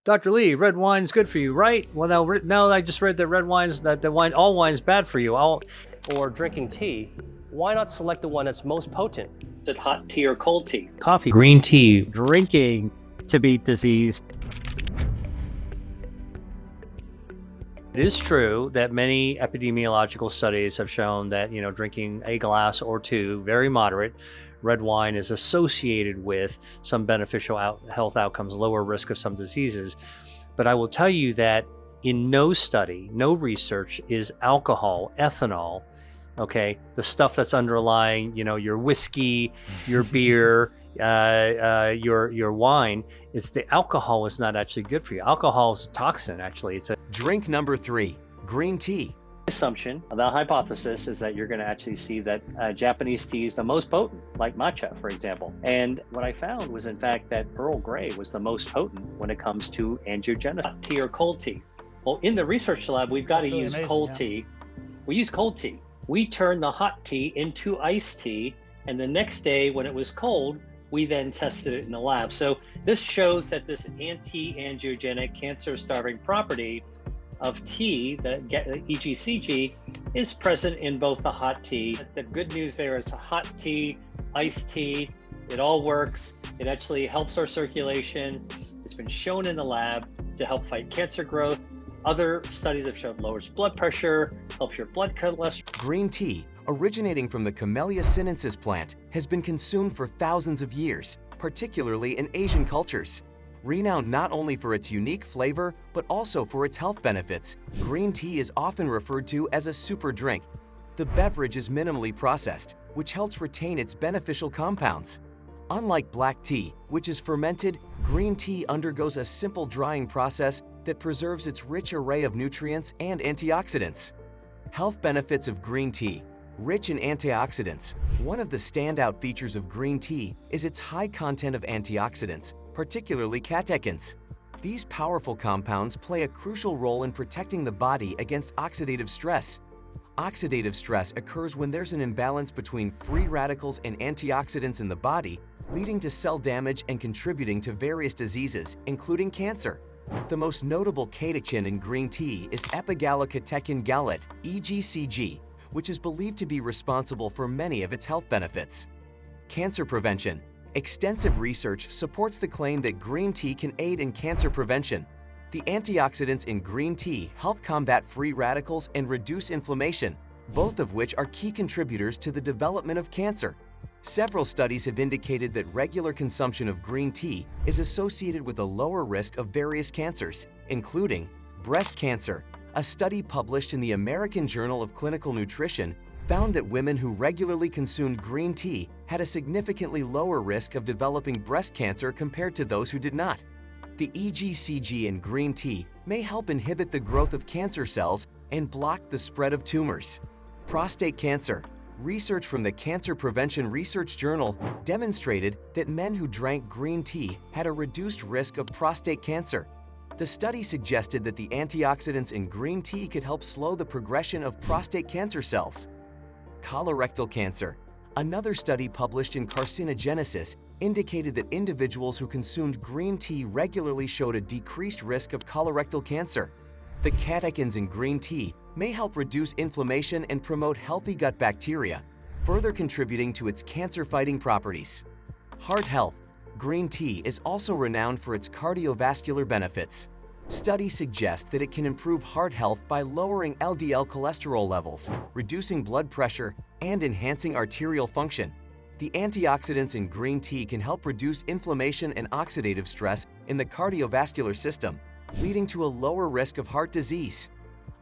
Dr. Lee, red wine's good for you, right? Well, now I just read that all wine's bad for you. Or drinking tea, why not select the one that's most potent? Is it hot tea or cold tea? Coffee, green tea, drinking to beat disease. It is true that many epidemiological studies have shown that, drinking a glass or two, very moderate, red wine is associated with some beneficial health outcomes, lower risk of some diseases. But I will tell you that in no study, no research is alcohol, ethanol, okay, the stuff that's underlying, your whiskey, your beer, your wine. It's the alcohol is not actually good for you. Alcohol is a toxin, actually. Drink number 3, green tea. Assumption of that hypothesis is that you're going to actually see that Japanese tea is the most potent, like matcha, for example. And what I found was, in fact, that Earl Grey was the most potent when it comes to angiogenesis. Hot tea or cold tea? Well, in the research lab, we've got to use cold tea. We use cold tea. We turn the hot tea into iced tea, and the next day when it was cold, we then tested it in the lab. So this shows that this anti-angiogenic, cancer-starving property of tea, the EGCG, is present in both the hot tea. The good news there is hot tea, iced tea, it all works. It actually helps our circulation. It's been shown in the lab to help fight cancer growth. Other studies have shown lowers blood pressure, helps your blood cholesterol. Green tea, originating from the Camellia sinensis plant, has been consumed for thousands of years, particularly in Asian cultures. Renowned not only for its unique flavor, but also for its health benefits, green tea is often referred to as a super drink. The beverage is minimally processed, which helps retain its beneficial compounds. Unlike black tea, which is fermented, green tea undergoes a simple drying process that preserves its rich array of nutrients and antioxidants. Health benefits of green tea. Rich in antioxidants, one of the standout features of green tea is its high content of antioxidants, particularly catechins. These powerful compounds play a crucial role in protecting the body against oxidative stress. Oxidative stress occurs when there's an imbalance between free radicals and antioxidants in the body, leading to cell damage and contributing to various diseases, including cancer. The most notable catechin in green tea is epigallocatechin gallate, EGCG, which is believed to be responsible for many of its health benefits. Cancer prevention. Extensive research supports the claim that green tea can aid in cancer prevention. The antioxidants in green tea help combat free radicals and reduce inflammation, both of which are key contributors to the development of cancer. Several studies have indicated that regular consumption of green tea is associated with a lower risk of various cancers, including breast cancer. A study published in the American Journal of Clinical Nutrition found that women who regularly consumed green tea had a significantly lower risk of developing breast cancer compared to those who did not. The EGCG in green tea may help inhibit the growth of cancer cells and block the spread of tumors. Prostate cancer. Research from the Cancer Prevention Research Journal demonstrated that men who drank green tea had a reduced risk of prostate cancer. The study suggested that the antioxidants in green tea could help slow the progression of prostate cancer cells. Colorectal cancer. Another study published in Carcinogenesis indicated that individuals who consumed green tea regularly showed a decreased risk of colorectal cancer. The catechins in green tea may help reduce inflammation and promote healthy gut bacteria, further contributing to its cancer-fighting properties. Heart health. Green tea is also renowned for its cardiovascular benefits. Studies suggest that it can improve heart health by lowering LDL cholesterol levels, reducing blood pressure, and enhancing arterial function. The antioxidants in green tea can help reduce inflammation and oxidative stress in the cardiovascular system, leading to a lower risk of heart disease.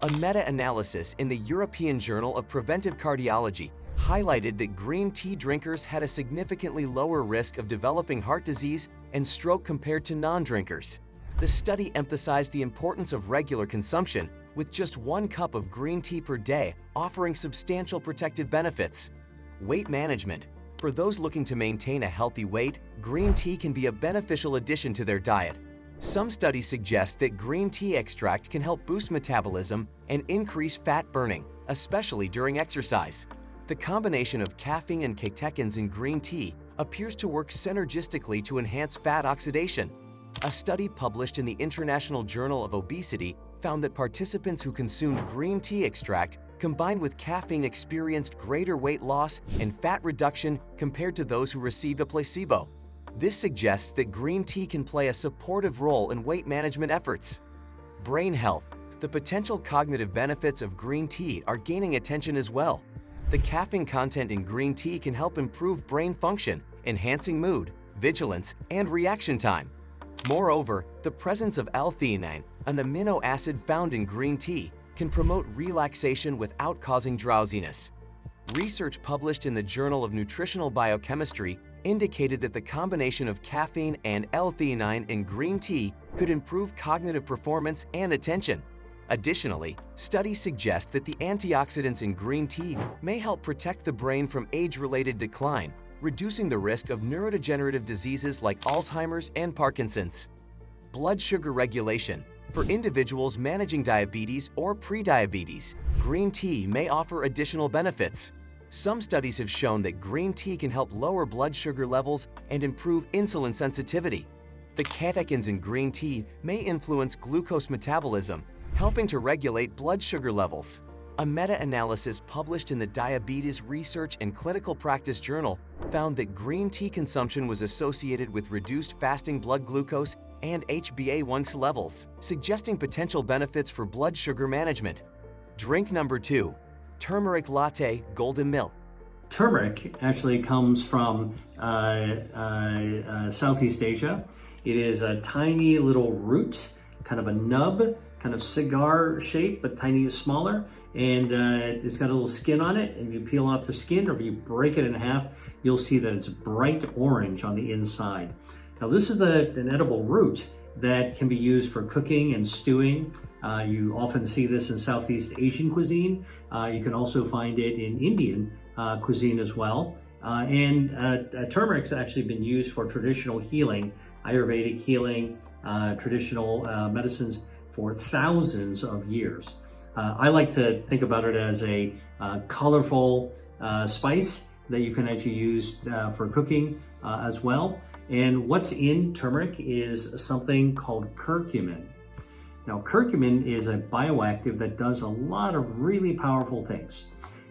A meta-analysis in the European Journal of Preventive Cardiology highlighted that green tea drinkers had a significantly lower risk of developing heart disease and stroke compared to non-drinkers. The study emphasized the importance of regular consumption, with just 1 cup of green tea per day offering substantial protective benefits. Weight management. For those looking to maintain a healthy weight, green tea can be a beneficial addition to their diet. Some studies suggest that green tea extract can help boost metabolism and increase fat burning, especially during exercise. The combination of caffeine and catechins in green tea appears to work synergistically to enhance fat oxidation. A study published in the International Journal of Obesity found that participants who consumed green tea extract combined with caffeine experienced greater weight loss and fat reduction compared to those who received a placebo. This suggests that green tea can play a supportive role in weight management efforts. Brain health. The potential cognitive benefits of green tea are gaining attention as well. The caffeine content in green tea can help improve brain function, enhancing mood, vigilance, and reaction time. Moreover, the presence of L-theanine, an amino acid found in green tea, can promote relaxation without causing drowsiness. Research published in the Journal of Nutritional Biochemistry indicated that the combination of caffeine and L-theanine in green tea could improve cognitive performance and attention. Additionally, studies suggest that the antioxidants in green tea may help protect the brain from age-related decline, reducing the risk of neurodegenerative diseases like Alzheimer's and Parkinson's. Blood sugar regulation. For individuals managing diabetes or prediabetes, green tea may offer additional benefits. Some studies have shown that green tea can help lower blood sugar levels and improve insulin sensitivity. The catechins in green tea may influence glucose metabolism, helping to regulate blood sugar levels. A meta-analysis published in the Diabetes Research and Clinical Practice Journal found that green tea consumption was associated with reduced fasting blood glucose and HbA1c levels, suggesting potential benefits for blood sugar management. Drink number 2, turmeric latte golden milk. Turmeric actually comes from Southeast Asia. It is a tiny little root, kind of a nub, kind of cigar shape, but tiny, smaller. And it's got a little skin on it, and you peel off the skin, or if you break it in half, you'll see that it's bright orange on the inside. Now, this is an edible root that can be used for cooking and stewing. You often see this in Southeast Asian cuisine. You can also find it in Indian cuisine as well. Turmeric's actually been used for traditional healing, Ayurvedic healing, traditional medicines for thousands of years. I like to think about it as a colorful spice that you can actually use for cooking as well. And what's in turmeric is something called curcumin. Now, curcumin is a bioactive that does a lot of really powerful things.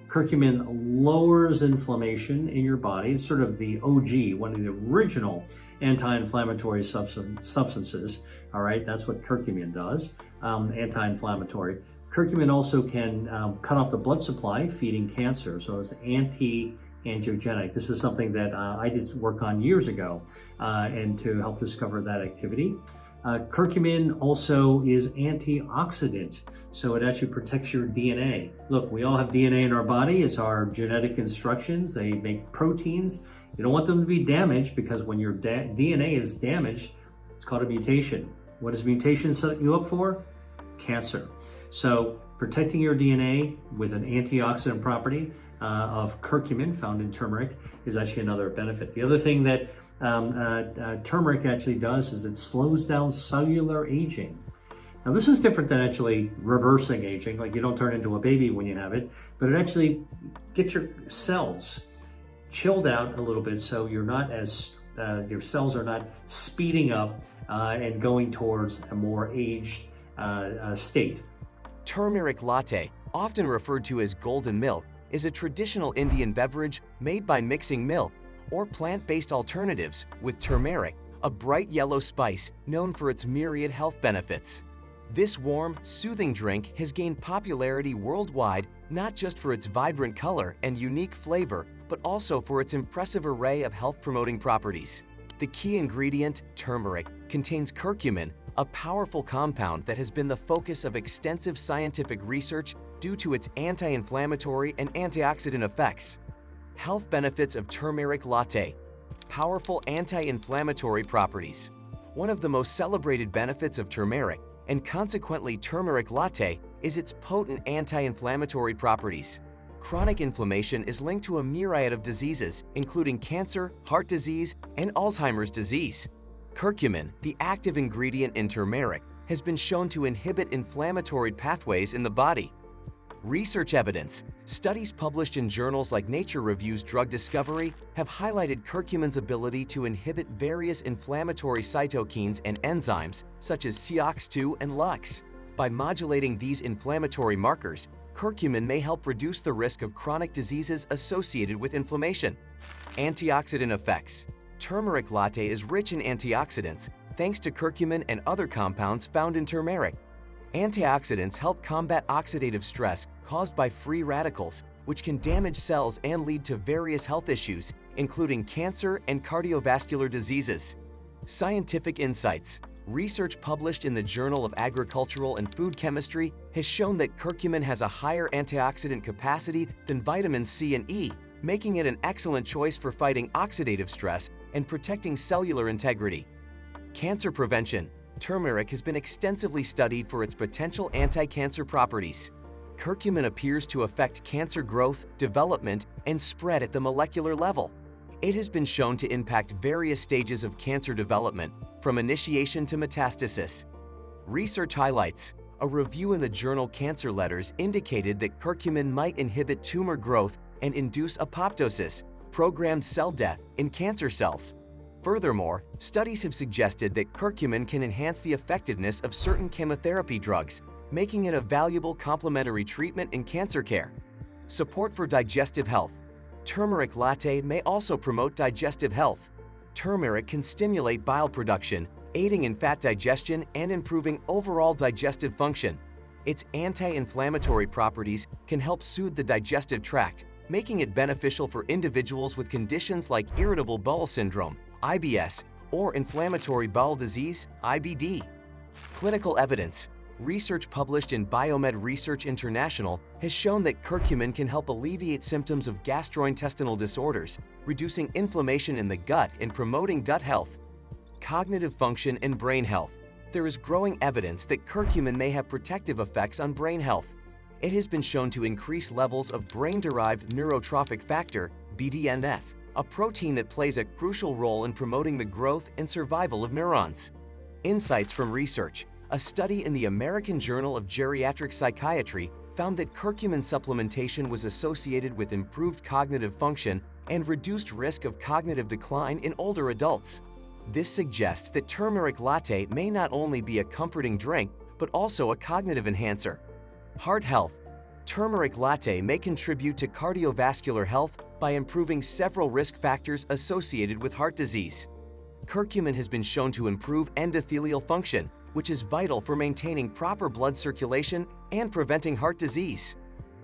Curcumin lowers inflammation in your body. It's sort of the OG, one of the original anti-inflammatory substances. All right, that's what curcumin does, anti-inflammatory. Curcumin also can cut off the blood supply, feeding cancer, so it's anti-angiogenic. This is something that I did work on years ago and to help discover that activity. Curcumin also is antioxidant, so it actually protects your DNA. Look, we all have DNA in our body. It's our genetic instructions. They make proteins. You don't want them to be damaged, because when your DNA is damaged, it's called a mutation. What does mutation set you up for? Cancer. So protecting your DNA with an antioxidant property of curcumin found in turmeric is actually another benefit. The other thing that turmeric actually does is it slows down cellular aging. Now, this is different than actually reversing aging, like you don't turn into a baby when you have it, but it actually gets your cells chilled out a little bit, so you're not as your cells are not speeding up and going towards a more aged state. Turmeric latte, often referred to as golden milk, is a traditional Indian beverage made by mixing milk or plant-based alternatives with turmeric, a bright yellow spice known for its myriad health benefits. This warm, soothing drink has gained popularity worldwide not just for its vibrant color and unique flavor, but also for its impressive array of health-promoting properties. The key ingredient, turmeric, contains curcumin, a powerful compound that has been the focus of extensive scientific research due to its anti-inflammatory and antioxidant effects. Health benefits of turmeric latte. Powerful anti-inflammatory properties. One of the most celebrated benefits of turmeric, and consequently turmeric latte, is its potent anti-inflammatory properties. Chronic inflammation is linked to a myriad of diseases, including cancer, heart disease, and Alzheimer's disease. Curcumin, the active ingredient in turmeric, has been shown to inhibit inflammatory pathways in the body. Research evidence. Studies published in journals like Nature Reviews Drug Discovery have highlighted curcumin's ability to inhibit various inflammatory cytokines and enzymes such as COX-2 and LUX. By modulating these inflammatory markers, curcumin may help reduce the risk of chronic diseases associated with inflammation. Antioxidant effects. Turmeric latte is rich in antioxidants thanks to curcumin and other compounds found in turmeric. Antioxidants help combat oxidative stress caused by free radicals, which can damage cells and lead to various health issues, including cancer and cardiovascular diseases. Scientific insights. Research published in the Journal of Agricultural and Food Chemistry has shown that curcumin has a higher antioxidant capacity than vitamins C and E, making it an excellent choice for fighting oxidative stress and protecting cellular integrity. Cancer prevention. Turmeric has been extensively studied for its potential anti-cancer properties. Curcumin appears to affect cancer growth, development, and spread at the molecular level. It has been shown to impact various stages of cancer development, from initiation to metastasis. Research highlights. A review in the journal Cancer Letters indicated that curcumin might inhibit tumor growth and induce apoptosis, programmed cell death, in cancer cells. Furthermore, studies have suggested that curcumin can enhance the effectiveness of certain chemotherapy drugs, making it a valuable complementary treatment in cancer care. Support for digestive health. Turmeric latte may also promote digestive health. Turmeric can stimulate bile production, aiding in fat digestion and improving overall digestive function. Its anti-inflammatory properties can help soothe the digestive tract, making it beneficial for individuals with conditions like irritable bowel syndrome, IBS, or inflammatory bowel disease, IBD. Clinical evidence. Research published in Biomed Research International has shown that curcumin can help alleviate symptoms of gastrointestinal disorders, reducing inflammation in the gut and promoting gut health. Cognitive function and brain health. There is growing evidence that curcumin may have protective effects on brain health. It has been shown to increase levels of brain-derived neurotrophic factor, BDNF, a protein that plays a crucial role in promoting the growth and survival of neurons. Insights from research. A study in the American Journal of Geriatric Psychiatry found that curcumin supplementation was associated with improved cognitive function and reduced risk of cognitive decline in older adults. This suggests that turmeric latte may not only be a comforting drink, but also a cognitive enhancer. Heart health. Turmeric latte may contribute to cardiovascular health by improving several risk factors associated with heart disease. Curcumin has been shown to improve endothelial function, which is vital for maintaining proper blood circulation and preventing heart disease.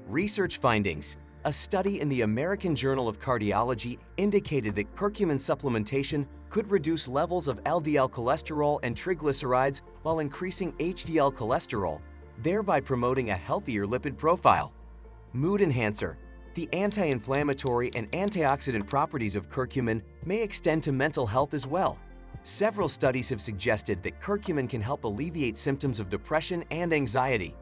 Research findings. A study in the American Journal of Cardiology indicated that curcumin supplementation could reduce levels of LDL cholesterol and triglycerides while increasing HDL cholesterol, thereby promoting a healthier lipid profile. Mood enhancer. The anti-inflammatory and antioxidant properties of curcumin may extend to mental health as well. Several studies have suggested that curcumin can help alleviate symptoms of depression and anxiety.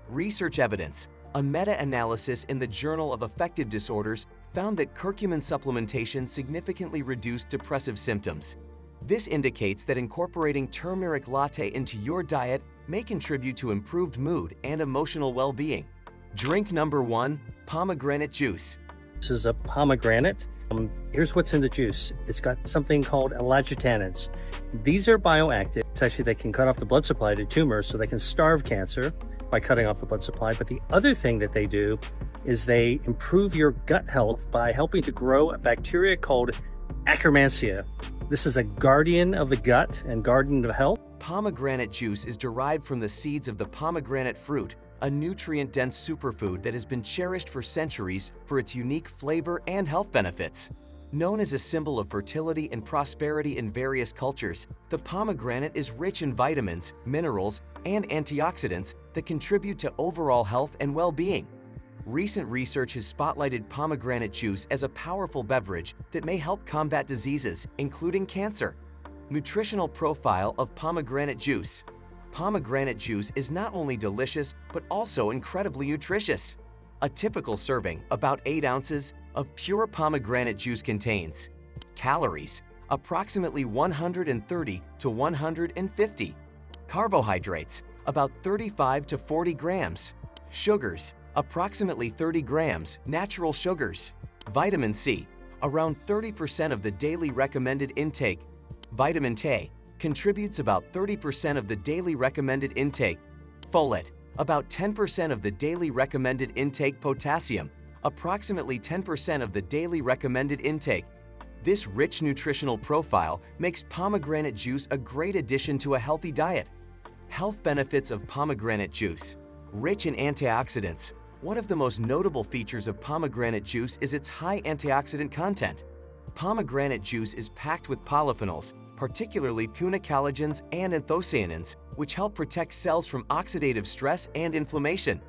Research evidence. A meta-analysis in the Journal of Affective Disorders found that curcumin supplementation significantly reduced depressive symptoms. This indicates that incorporating turmeric latte into your diet may contribute to improved mood and emotional well-being. Drink number 1, pomegranate juice. This is a pomegranate. Here's what's in the juice. It's got something called elagitannins. These are bioactive. It's actually, they can cut off the blood supply to tumors, so they can starve cancer by cutting off the blood supply. But the other thing that they do is they improve your gut health by helping to grow a bacteria called Akkermansia. This is a guardian of the gut and guardian of health. Pomegranate juice is derived from the seeds of the pomegranate fruit, a nutrient-dense superfood that has been cherished for centuries for its unique flavor and health benefits. Known as a symbol of fertility and prosperity in various cultures, the pomegranate is rich in vitamins, minerals, and antioxidants that contribute to overall health and well-being. Recent research has spotlighted pomegranate juice as a powerful beverage that may help combat diseases, including cancer. Nutritional profile of pomegranate juice. Pomegranate juice is not only delicious, but also incredibly nutritious. A typical serving, about 8 ounces, of pure pomegranate juice contains calories, approximately 130 to 150, carbohydrates, about 35 to 40 grams, sugars, approximately 30 grams, natural sugars. Vitamin C, around 30% of the daily recommended intake. Vitamin K contributes about 30% of the daily recommended intake. Folate, about 10% of the daily recommended intake. Potassium, approximately 10% of the daily recommended intake. This rich nutritional profile makes pomegranate juice a great addition to a healthy diet. Health benefits of pomegranate juice. Rich in antioxidants. One of the most notable features of pomegranate juice is its high antioxidant content. Pomegranate juice is packed with polyphenols, particularly punacalogens and anthocyanins, which help protect cells from oxidative stress and inflammation.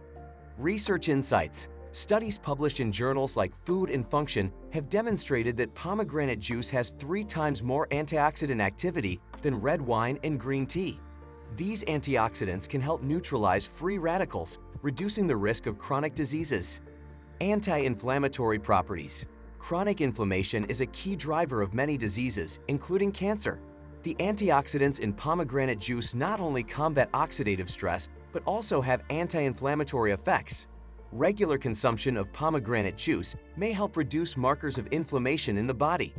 Research insights. Studies published in journals like Food and Function have demonstrated that pomegranate juice has 3 times more antioxidant activity than red wine and green tea. These antioxidants can help neutralize free radicals, reducing the risk of chronic diseases. Anti-inflammatory properties. Chronic inflammation is a key driver of many diseases, including cancer. The antioxidants in pomegranate juice not only combat oxidative stress, but also have anti-inflammatory effects. Regular consumption of pomegranate juice may help reduce markers of inflammation in the body.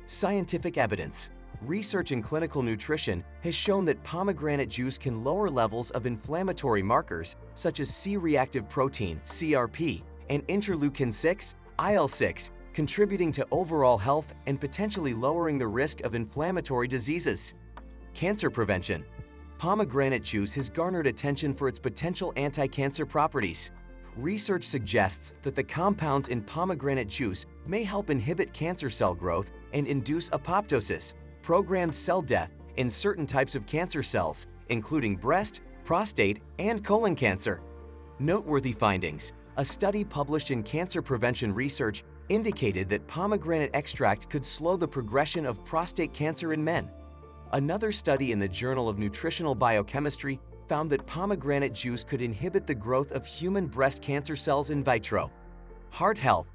Scientific evidence. Research in clinical nutrition has shown that pomegranate juice can lower levels of inflammatory markers such as C-reactive protein, CRP, and interleukin-6, IL-6, contributing to overall health and potentially lowering the risk of inflammatory diseases. Cancer prevention. Pomegranate juice has garnered attention for its potential anti-cancer properties. Research suggests that the compounds in pomegranate juice may help inhibit cancer cell growth and induce apoptosis, programmed cell death, in certain types of cancer cells, including breast, prostate, and colon cancer. Noteworthy findings. A study published in Cancer Prevention Research indicated that pomegranate extract could slow the progression of prostate cancer in men. Another study in the Journal of Nutritional Biochemistry found that pomegranate juice could inhibit the growth of human breast cancer cells in vitro. Heart health.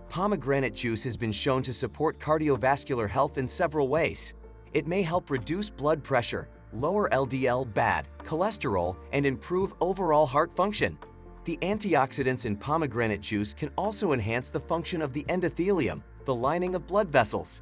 Pomegranate juice has been shown to support cardiovascular health in several ways. It may help reduce blood pressure, lower LDL bad cholesterol, and improve overall heart function. The antioxidants in pomegranate juice can also enhance the function of the endothelium, the lining of blood vessels.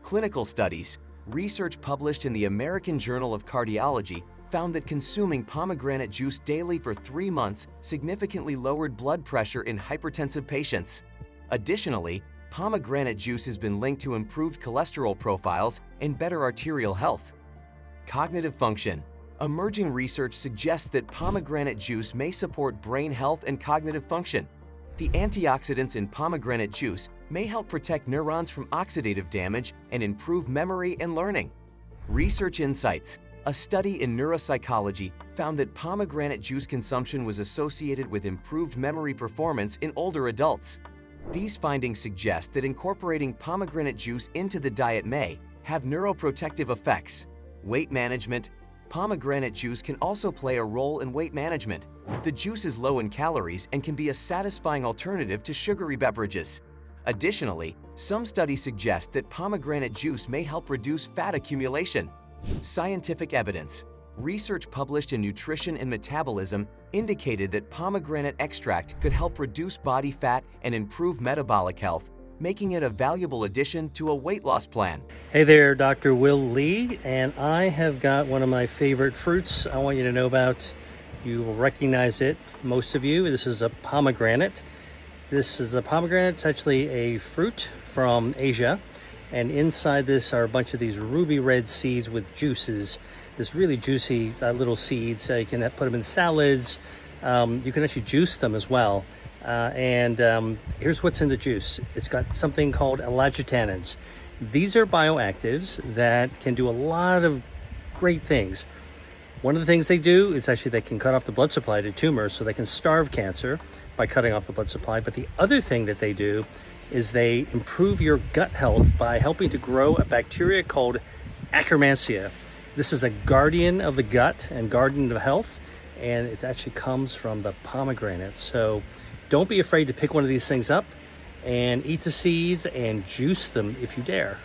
Clinical studies. Research published in the American Journal of Cardiology found that consuming pomegranate juice daily for 3 months significantly lowered blood pressure in hypertensive patients. Additionally, pomegranate juice has been linked to improved cholesterol profiles and better arterial health. Cognitive function. Emerging research suggests that pomegranate juice may support brain health and cognitive function. The antioxidants in pomegranate juice may help protect neurons from oxidative damage and improve memory and learning. Research insights. A study in neuropsychology found that pomegranate juice consumption was associated with improved memory performance in older adults. These findings suggest that incorporating pomegranate juice into the diet may have neuroprotective effects. Weight management. Pomegranate juice can also play a role in weight management. The juice is low in calories and can be a satisfying alternative to sugary beverages. Additionally, some studies suggest that pomegranate juice may help reduce fat accumulation. Scientific evidence. Research published in Nutrition and Metabolism indicated that pomegranate extract could help reduce body fat and improve metabolic health, making it a valuable addition to a weight loss plan. Hey there, Dr. Will Lee, and I have got one of my favorite fruits I want you to know about. You will recognize it, most of you. This is a pomegranate. This is a pomegranate. It's actually a fruit from Asia. And inside this are a bunch of these ruby red seeds with juices. This really juicy little seeds. You can put them in salads. You can actually juice them as well. Here's what's in the juice. It's got something called elagitannins. These are bioactives that can do a lot of great things. One of the things they do is actually they can cut off the blood supply to tumors, so they can starve cancer by cutting off the blood supply. But the other thing that they do is they improve your gut health by helping to grow a bacteria called Akkermansia. This is a guardian of the gut and guardian of health, and it actually comes from the pomegranate. So don't be afraid to pick one of these things up and eat the seeds and juice them if you dare.